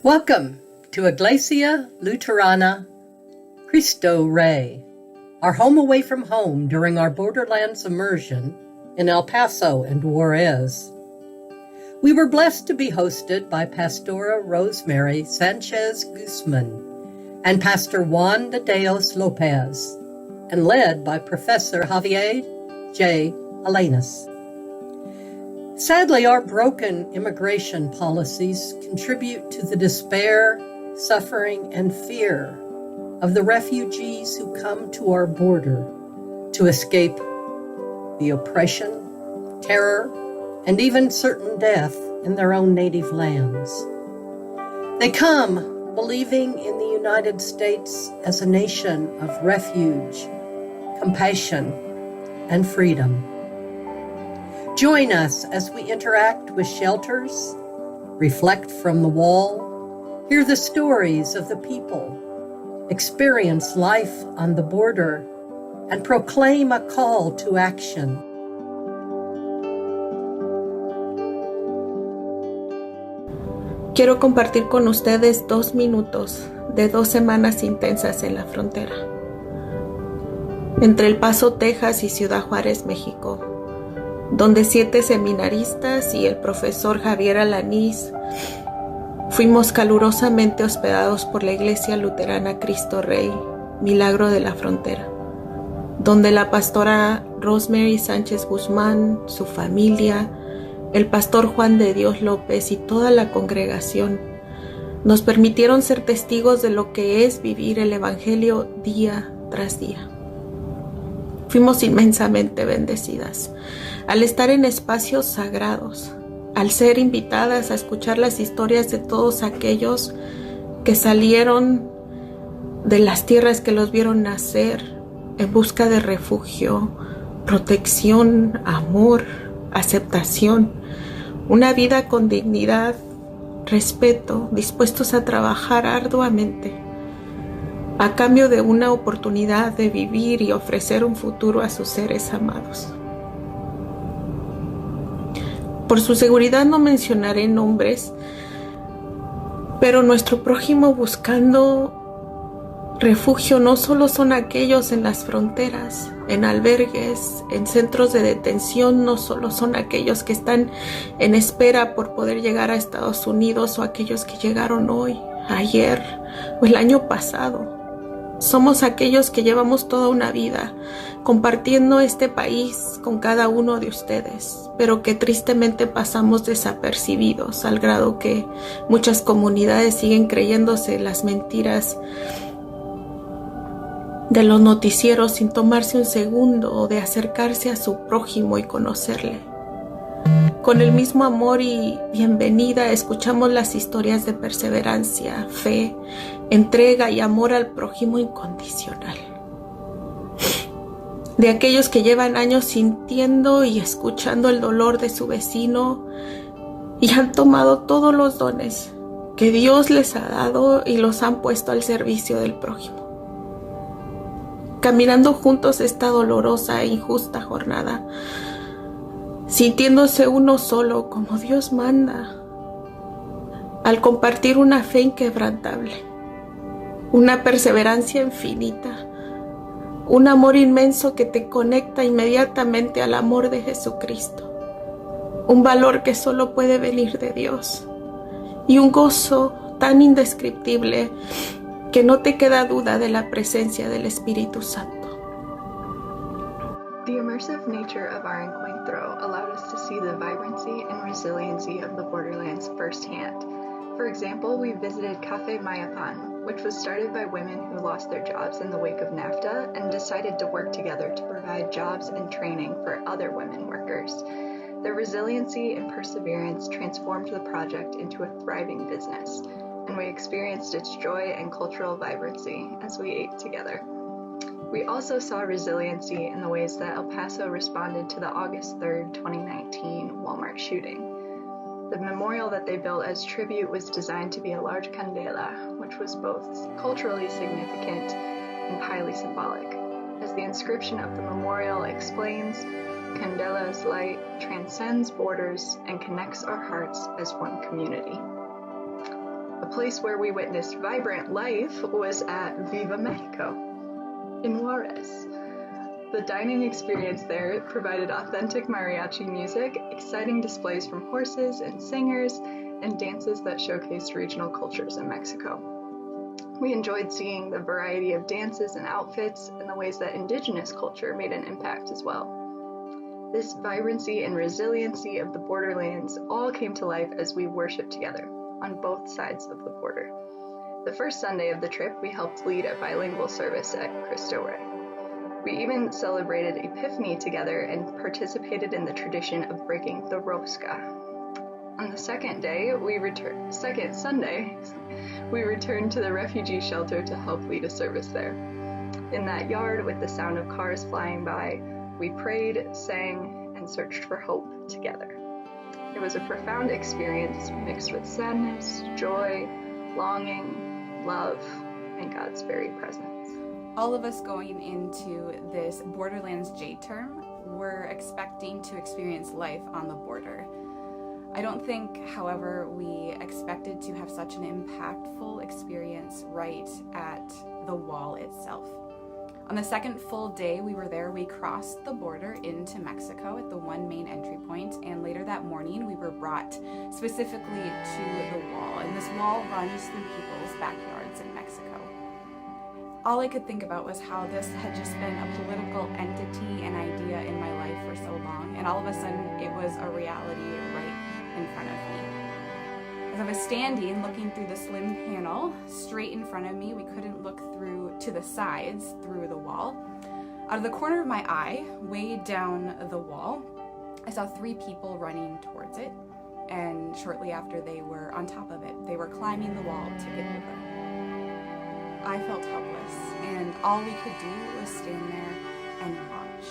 Welcome to Iglesia Luterana Cristo Rey, our home away from home during our borderlands immersion in El Paso and Juarez. We were blessed to be hosted by Pastora Rosemary Sanchez Guzman and Pastor Juan de Dios Lopez, and led by Professor Javier J. Alenas. Sadly, our broken immigration policies contribute to the despair, suffering, and fear of the refugees who come to our border to escape the oppression, terror, and even certain death in their own native lands. They come believing in the United States as a nation of refuge, compassion, and freedom. Join us as we interact with shelters, reflect from the wall, hear the stories of the people, experience life on the border, and proclaim a call to action. Quiero compartir con ustedes 2 minutos de 2 semanas intensas en la frontera, entre El Paso, Texas y Ciudad Juárez, México, donde 7 seminaristas y el profesor Javier Alenas fuimos calurosamente hospedados por la Iglesia Luterana Cristo Rey, Milagro de la Frontera, donde la pastora Rosemary Sánchez Guzmán, su familia, el pastor Juan de Dios López y toda la congregación nos permitieron ser testigos de lo que es vivir el Evangelio día tras día. Fuimos inmensamente bendecidas al estar en espacios sagrados, al ser invitadas a escuchar las historias de todos aquellos que salieron de las tierras que los vieron nacer en busca de refugio, protección, amor, aceptación, una vida con dignidad, respeto, dispuestos a trabajar arduamente a cambio de una oportunidad de vivir y ofrecer un futuro a sus seres amados. Por su seguridad no mencionaré nombres, pero nuestro prójimo buscando refugio no solo son aquellos en las fronteras, en albergues, en centros de detención, no solo son aquellos que están en espera por poder llegar a Estados Unidos o aquellos que llegaron hoy, ayer o el año pasado. Somos aquellos que llevamos toda una vida compartiendo este país con cada uno de ustedes, pero que tristemente pasamos desapercibidos al grado que muchas comunidades siguen creyéndose las mentiras de los noticieros sin tomarse un segundo de acercarse a su prójimo y conocerle. Con el mismo amor y bienvenida escuchamos las historias de perseverancia, fe, entrega y amor al prójimo incondicional. De aquellos que llevan años sintiendo y escuchando el dolor de su vecino y han tomado todos los dones que Dios les ha dado y los han puesto al servicio del prójimo. Caminando juntos esta dolorosa e injusta jornada, sintiéndose uno solo como Dios manda, al compartir una fe inquebrantable, una perseverancia infinita, un amor inmenso que te conecta inmediatamente al amor de Jesucristo, un valor que solo puede venir de Dios y un gozo tan indescriptible que no te queda duda de la presencia del Espíritu Santo. The immersive nature of our Encuentro allowed us to see the vibrancy and resiliency of the borderlands firsthand. For example, we visited Café Mayapan, which was started by women who lost their jobs in the wake of NAFTA and decided to work together to provide jobs and training for other women workers. Their resiliency and perseverance transformed the project into a thriving business, and we experienced its joy and cultural vibrancy as we ate together. We also saw resiliency in the ways that El Paso responded to the August 3rd, 2019 Walmart shooting. The memorial that they built as tribute was designed to be a large candela, which was both culturally significant and highly symbolic. As the inscription of the memorial explains, Candela's light transcends borders and connects our hearts as one community. A place where we witnessed vibrant life was at Viva Mexico in Juarez. The dining experience there provided authentic mariachi music, exciting displays from horses and singers, and dances that showcased regional cultures in Mexico. We enjoyed seeing the variety of dances and outfits and the ways that indigenous culture made an impact as well. This vibrancy and resiliency of the borderlands all came to life as we worshiped together on both sides of the border. The first Sunday of the trip, we helped lead a bilingual service at Cristo Rey. We even celebrated Epiphany together and participated in the tradition of breaking the rosca. On the second Sunday, we returned to the refugee shelter to help lead a service there. In that yard, with the sound of cars flying by, we prayed, sang, and searched for hope together. It was a profound experience mixed with sadness, joy, longing, love, and God's very presence. All of us going into this Borderlands J term were expecting to experience life on the border. I don't think, however, we expected to have such an impactful experience right at the wall itself. On the second full day we were there, we crossed the border into Mexico at the one main entry point, and later that morning we were brought specifically to the wall, and this wall runs through people's backyards in Mexico. All I could think about was how this had just been a political entity and idea in my life for so long, and all of a sudden it was a reality right in front of me. As I was standing looking through the slim panel straight in front of me, we couldn't look through to the sides through the wall. Out of the corner of my eye, way down the wall, I saw 3 people running towards it, and shortly after they were on top of it, they were climbing the wall to get over. I felt helpless, and all we could do was stand there and watch.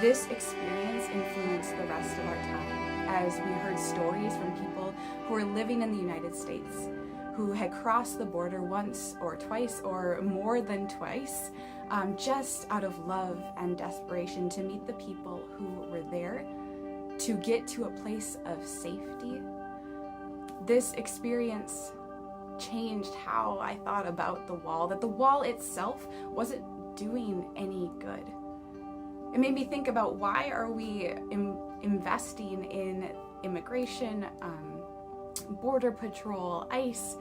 This experience influenced the rest of our time, as we heard stories from people who were living in the United States, who had crossed the border once or twice or more than twice, just out of love and desperation to meet the people who were there, to get to a place of safety. This experience changed how I thought about the wall, that the wall itself wasn't doing any good. It made me think about, why are we investing in immigration, border patrol, ICE,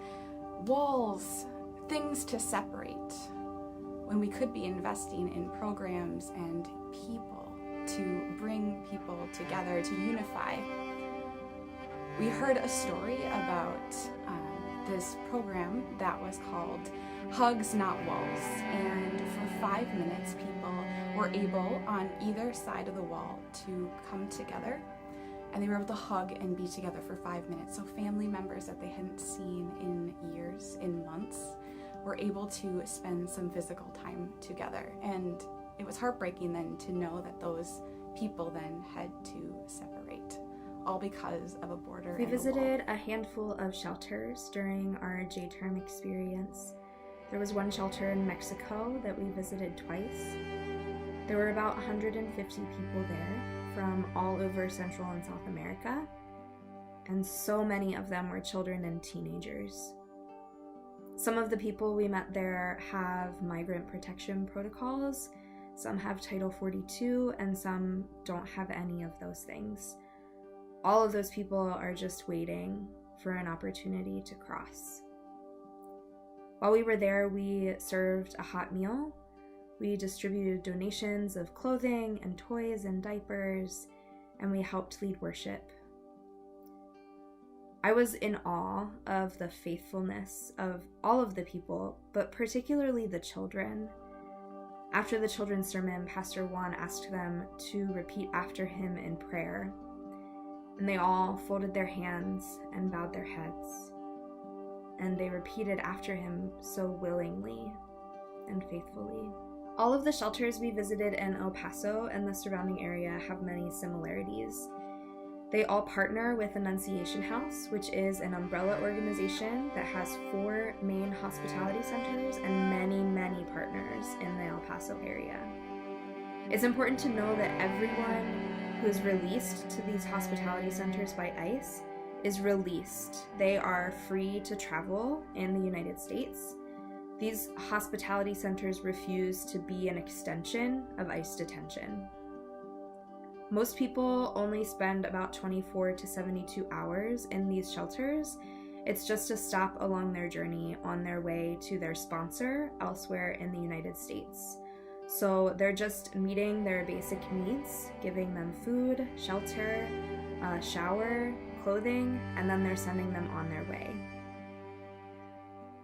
walls, things to separate, when we could be investing in programs and people to bring people together, to unify. We heard a story about this program that was called Hugs Not Walls, and for 5 minutes people were able on either side of the wall to come together, and they were able to hug and be together for 5 minutes. So family members that they hadn't seen in years, in months, were able to spend some physical time together. And it was heartbreaking then to know that those people then had to separate, all because of a border. We visited a handful of shelters during our J-term experience. There was one shelter in Mexico that we visited twice. There were about 150 people there from all over Central and South America, and so many of them were children and teenagers. Some of the people we met there have migrant protection protocols, some have Title 42, and some don't have any of those things. All of those people are just waiting for an opportunity to cross. While we were there, we served a hot meal. We distributed donations of clothing and toys and diapers, and we helped lead worship. I was in awe of the faithfulness of all of the people, but particularly the children. After the children's sermon, Pastor Juan asked them to repeat after him in prayer, and they all folded their hands and bowed their heads, and they repeated after him so willingly and faithfully. All of the shelters we visited in El Paso and the surrounding area have many similarities. They all partner with Annunciation House, which is an umbrella organization that has 4 main hospitality centers and many, many partners in the El Paso area. It's important to know that everyone who is released to these hospitality centers by ICE is released. They are free to travel in the United States. These hospitality centers refuse to be an extension of ICE detention. Most people only spend about 24 to 72 hours in these shelters. It's just a stop along their journey on their way to their sponsor elsewhere in the United States. So they're just meeting their basic needs, giving them food, shelter, shower, clothing, and then they're sending them on their way.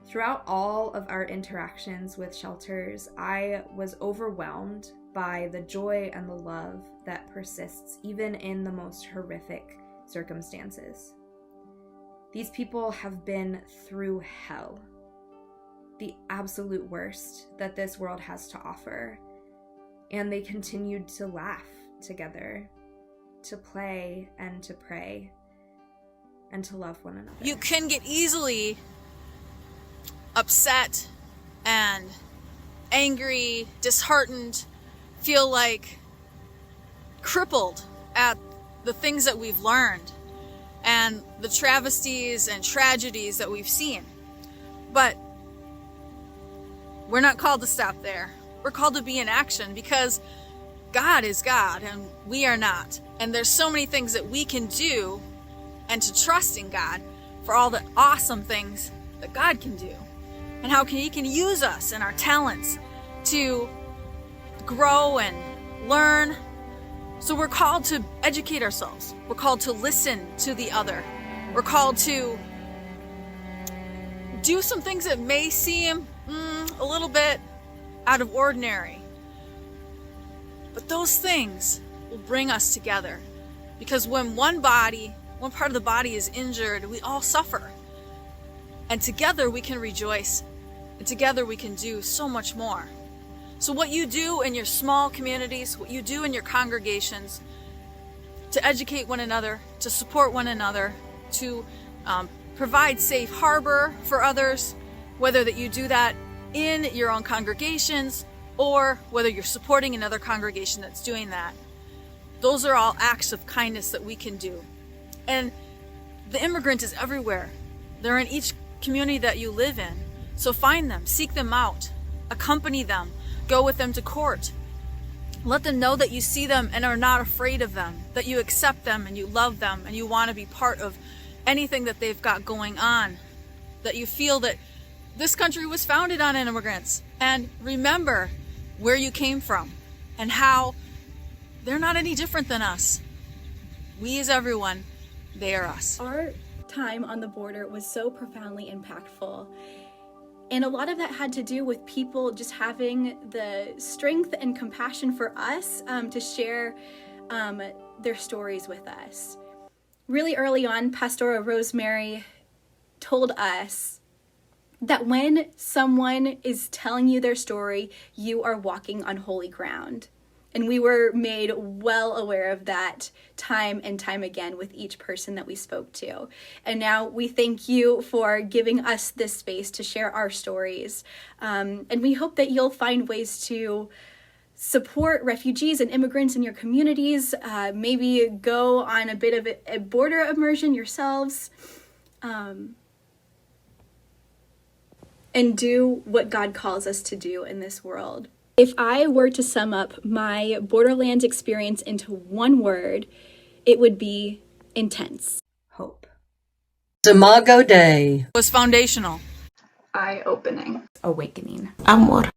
Throughout all of our interactions with shelters, I was overwhelmed by the joy and the love that persists even in the most horrific circumstances. These people have been through hell, the absolute worst that this world has to offer, and they continued to laugh together, to play and to pray, and to love one another. You can get easily upset and angry, disheartened, feel like crippled at the things that we've learned and the travesties and tragedies that we've seen. But we're not called to stop there. We're called to be in action because God is God and we are not. And there's so many things that we can do and to trust in God for all the awesome things that God can do. And how He can use us and our talents to grow and learn. So we're called to educate ourselves. We're called to listen to the other. We're called to do some things that may seem a little bit out of ordinary. But those things will bring us together. Because when one part of the body is injured, we all suffer. And together we can rejoice. And together we can do so much more. So what you do in your small communities, what you do in your congregations, to educate one another, to support one another, to provide safe harbor for others, whether that you do that in your own congregations or whether you're supporting another congregation that's doing that. Those are all acts of kindness that we can do. And the immigrant is everywhere. They're in each community that you live in. So find them, seek them out, accompany them, go with them to court. Let them know that you see them and are not afraid of them, that you accept them and you love them and you want to be part of anything that they've got going on, that you feel that this country was founded on immigrants. And remember where you came from and how they're not any different than us. We is everyone, they are us. Our time on the border was so profoundly impactful. And a lot of that had to do with people just having the strength and compassion for us to share their stories with us. Really early on, Pastora Rosemary told us that when someone is telling you their story, you are walking on holy ground. And we were made well aware of that time and time again with each person that we spoke to. And now we thank you for giving us this space to share our stories. And we hope that you'll find ways to support refugees and immigrants in your communities. Maybe go on a bit of a border immersion yourselves. And do what God calls us to do in this world. If I were to sum up my Borderlands experience into one word, it would be intense. Hope. Imago Dei Was foundational. Eye-opening. Awakening. Amor.